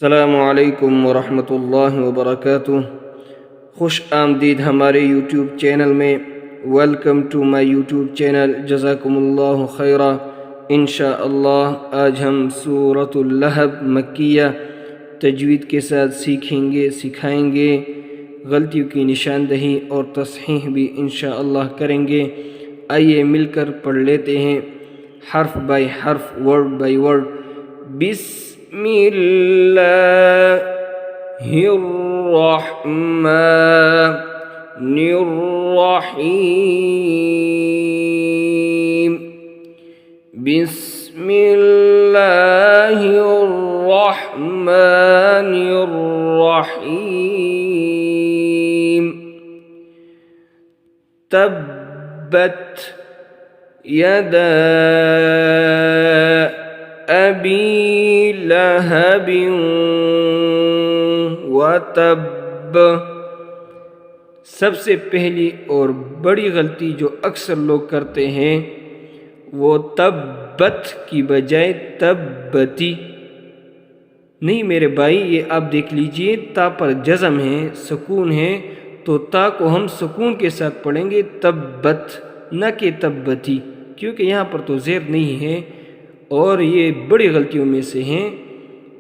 अस्सलामु अलैकुम वरहमतुल्लाहि वबरकातुह। खुश आमदीद हमारे यूट्यूब चैनल में। Welcome to my YouTube channel. जज़ाकुमुल्लाहु खैरा। इंशाअल्लाह आज हम सूरतुल लहब मक्किया तजवीद के साथ सीखेंगे, सिखाएंगे। गलतियों की निशानदही और तस्हीह भी इंशाअल्लाह करेंगे। आइए मिलकर पढ़ लेते हैं हर्फ बाय हर्फ, वर्ड बाय वर्ड। बिस्मिल्लाहिर्रहमानिर्रहीम। बिस्मिल्लाहिर्रहमानिर्रहीम। तब्बत यदा अबी लहबिन व तब। सबसे पहली और बड़ी गलती जो अक्सर लोग करते हैं वो तब्बत की बजाय तब्बती। नहीं मेरे भाई, ये आप देख लीजिए, ता पर जज़म है, सुकून है, तो ता को हम सुकून के साथ पढ़ेंगे तब्बत, न कि तब्बती, क्योंकि यहाँ पर तो ज़ेर नहीं है। और ये बड़ी गलतियों में से हैं,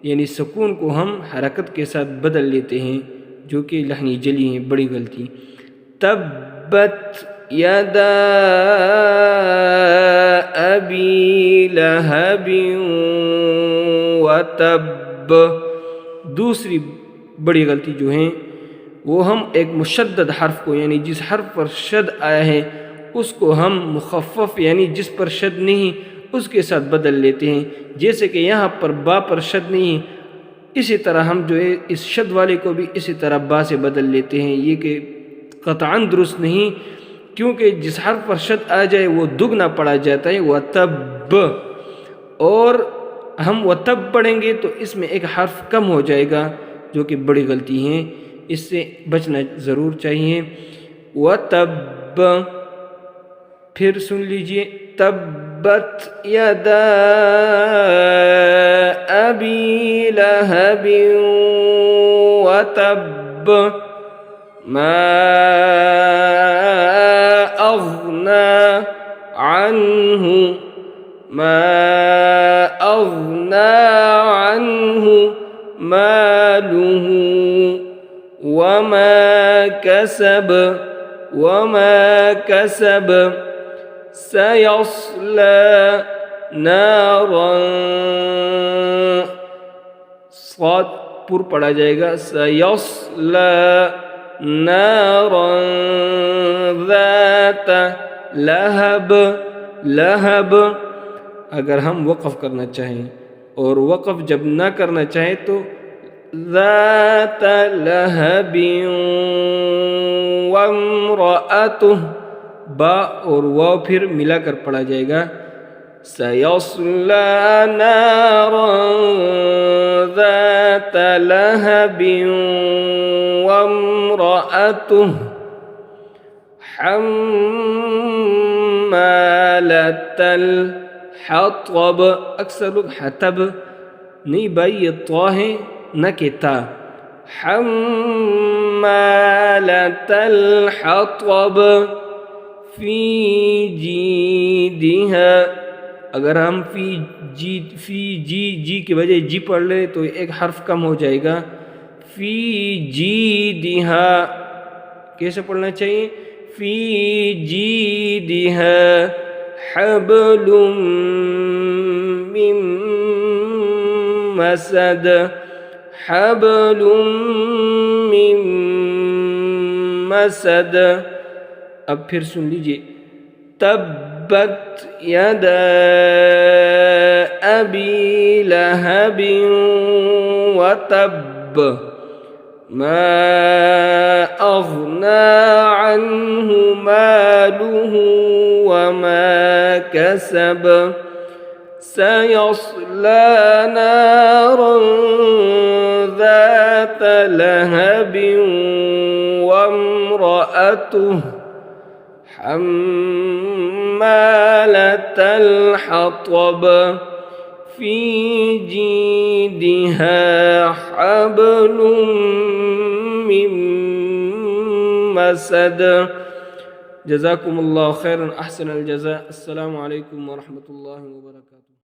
यानी सुकून को हम हरकत के साथ बदल लेते हैं, जो कि लहनी जली है, बड़ी गलती। तब्बत यदा अबी लहबिन व तब। दूसरी बड़ी गलती जो है वो हम एक मुशद्दद हर्फ को, यानी जिस हर्फ पर शद आया है उसको हम मुखफ़फ़, यानी जिस पर शद नहीं उसके साथ बदल लेते हैं। जैसे कि यहाँ पर बा पर शद नहीं, इसी तरह हम जो है इस शद वाले को भी इसी तरह बा से बदल लेते हैं। ये कि क़तअन दुरुस्त नहीं, क्योंकि जिस हर्फ पर शद आ जाए वो दुगना पढ़ा जाता है, व तब। और हम व तब पढ़ेंगे तो इसमें एक हर्फ कम हो जाएगा, जो कि बड़ी गलती है, इससे बचना ज़रूर चाहिए। व तब। फिर सुन लीजिए, तब्बत यदा अबी लहबिन व तब मा अग़ना अन्हु मालुहु वमा कसब सयस्ला नारन। साद पुर पढ़ा जाएगा, सयस्ला नारन ज़ात लहब। लहब अगर हम वक़फ़ करना चाहें, और वक़फ़ जब ना करना चाहें तो ज़ात लहबिन वम्रअतुह, बा और वाव फिर मिलाकर पढ़ा जाएगा, सयस्ला नारन ज़ात लहबिन वम्रअतुह हम्मालतल हतब। अक्सर लोग हतब नहीं भाई, ये तो है न कि ता। हम्मालतल हतब फी जीदिहा। अगर हम फी जी के बजाय जी पढ़ ले तो एक हर्फ कम हो जाएगा। फी जीदिहा कैसे पढ़ना चाहिए? फी जीदिहा हब्लुम मिन मसद। हब्लुम मिन मसद। अब फिर सुन लीजिए, तब्बत यदा अबी लहबिन व तब मा अग़ना अन्हु मालुहु वमा कसब सयस्ला नारन ज़ात लहबिन वम्रअतुह हम्मालतल हतब في جيدها حبل من مسد. جزاكم الله خيرا أحسن الجزاء. السلام عليكم ورحمة الله وبركاته.